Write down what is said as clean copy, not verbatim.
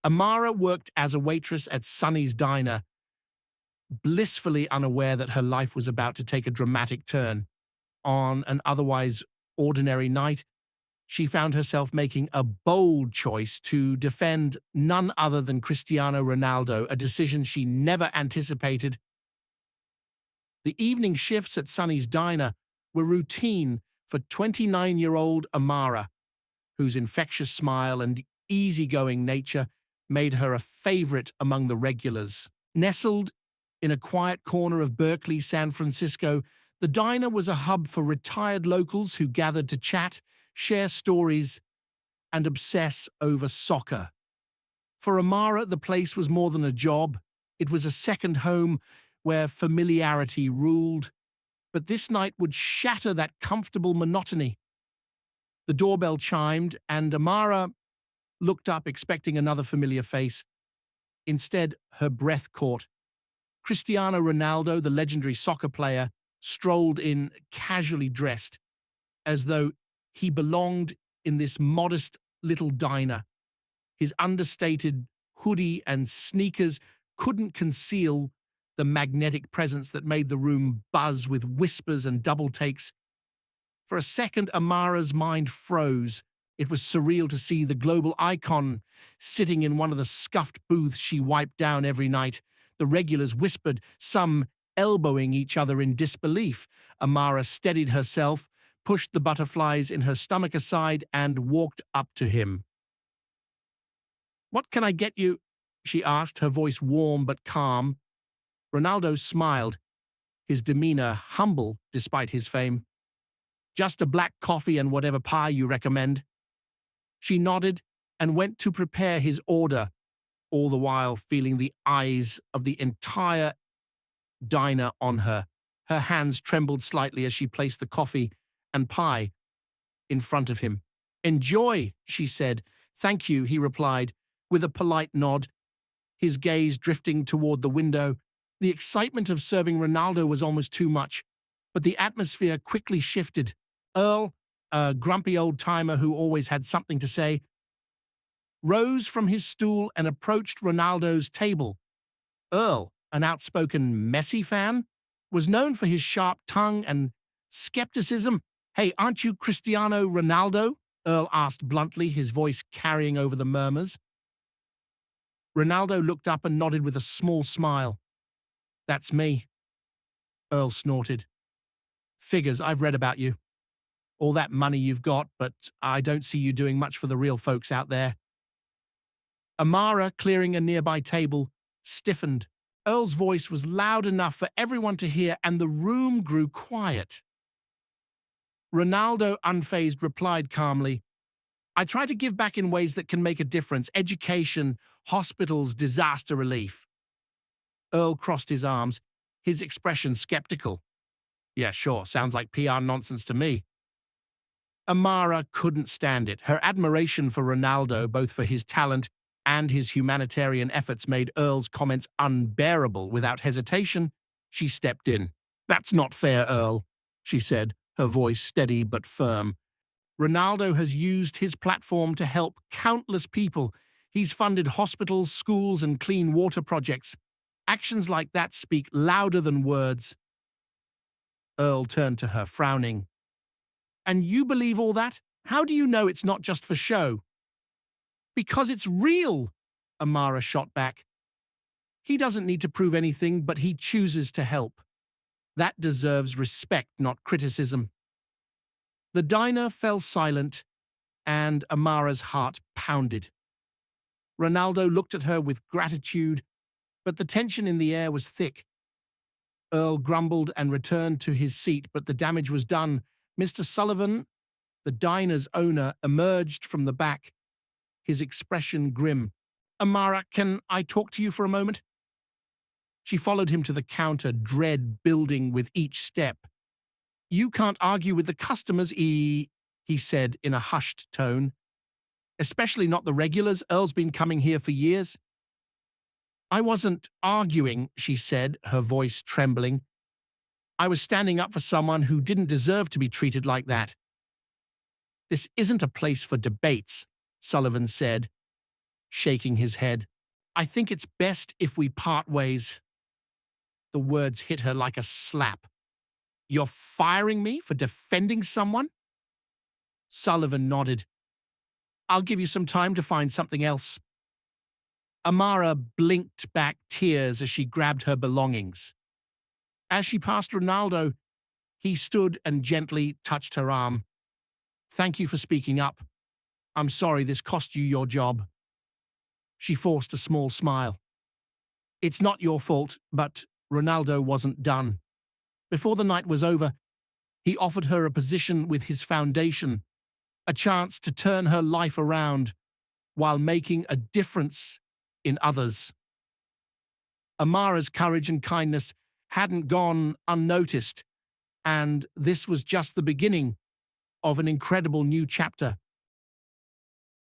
Amara worked as a waitress at Sunny's Diner, blissfully unaware that her life was about to take a dramatic turn. On an otherwise ordinary night, she found herself making a bold choice to defend none other than Cristiano Ronaldo, a decision she never anticipated. The evening shifts at Sunny's Diner were routine for 29-year-old Amara, whose infectious smile and easygoing nature made her a favorite among the regulars. Nestled in a quiet corner of Berkeley, San Francisco, the diner was a hub for retired locals who gathered to chat, share stories, and obsess over soccer. For Amara, the place was more than a job. It was a second home where familiarity ruled. But this night would shatter that comfortable monotony. The doorbell chimed, and Amara looked up expecting another familiar face. Instead, her breath caught. Cristiano Ronaldo, the legendary soccer player, strolled in casually dressed, as though he belonged in this modest little diner. His understated hoodie and sneakers couldn't conceal the magnetic presence that made the room buzz with whispers and double takes. For a second, Amara's mind froze. It was surreal to see the global icon sitting in one of the scuffed booths she wiped down every night. The regulars whispered, some elbowing each other in disbelief. Amara steadied herself, pushed the butterflies in her stomach aside, and walked up to him. "What can I get you?" she asked, her voice warm but calm. Ronaldo smiled, his demeanor humble despite his fame. "Just a black coffee and whatever pie you recommend." She nodded and went to prepare his order, all the while feeling the eyes of the entire diner on her. Her hands trembled slightly as she placed the coffee and pie in front of him. "Enjoy," she said. "Thank you," he replied, with a polite nod, his gaze drifting toward the window. The excitement of serving Ronaldo was almost too much, but the atmosphere quickly shifted. Earl, a grumpy old-timer who always had something to say, rose from his stool and approached Ronaldo's table. Earl, an outspoken Messi fan, was known for his sharp tongue and skepticism. "Hey, aren't you Cristiano Ronaldo?" Earl asked bluntly, his voice carrying over the murmurs. Ronaldo looked up and nodded with a small smile. "That's me," Earl snorted. "Figures, I've read about you. All that money you've got, but I don't see you doing much for the real folks out there." Amara, clearing a nearby table, stiffened. Earl's voice was loud enough for everyone to hear, and the room grew quiet. Ronaldo, unfazed, replied calmly, "I try to give back in ways that can make a difference: education, hospitals, disaster relief." Earl crossed his arms, his expression skeptical. "Yeah, sure, sounds like PR nonsense to me." Amara couldn't stand it. Her admiration for Ronaldo, both for his talent and his humanitarian efforts, made Earl's comments unbearable. Without hesitation, she stepped in. "That's not fair, Earl," she said, her voice steady but firm. "Ronaldo has used his platform to help countless people. He's funded hospitals, schools, and clean water projects. Actions like that speak louder than words." Earl turned to her, frowning. "And you believe all that? How do you know it's not just for show?" "Because it's real," Amara shot back. "He doesn't need to prove anything, but he chooses to help. That deserves respect, not criticism." The diner fell silent, and Amara's heart pounded. Ronaldo looked at her with gratitude, but the tension in the air was thick. Earl grumbled and returned to his seat, but the damage was done. Mr. Sullivan, the diner's owner, emerged from the back, his expression grim. "Amara, can I talk to you for a moment?" She followed him to the counter, dread building with each step. "You can't argue with the customers, he said in a hushed tone. "Especially not the regulars. Earl's been coming here for years." "I wasn't arguing," she said, her voice trembling. "I was standing up for someone who didn't deserve to be treated like that." "This isn't a place for debates," Sullivan said, shaking his head. I think it's best if we part ways. The words hit her like a slap. You're firing me for defending someone? Sullivan nodded. I'll give you some time to find something else. Amara blinked back tears as she grabbed her belongings. As she passed Ronaldo, he stood and gently touched her arm. Thank you for speaking up. I'm sorry this cost you your job. She forced a small smile. It's not your fault, but Ronaldo wasn't done. Before the night was over, he offered her a position with his foundation, a chance to turn her life around while making a difference in others. Amara's courage and kindness hadn't gone unnoticed, and this was just the beginning of an incredible new chapter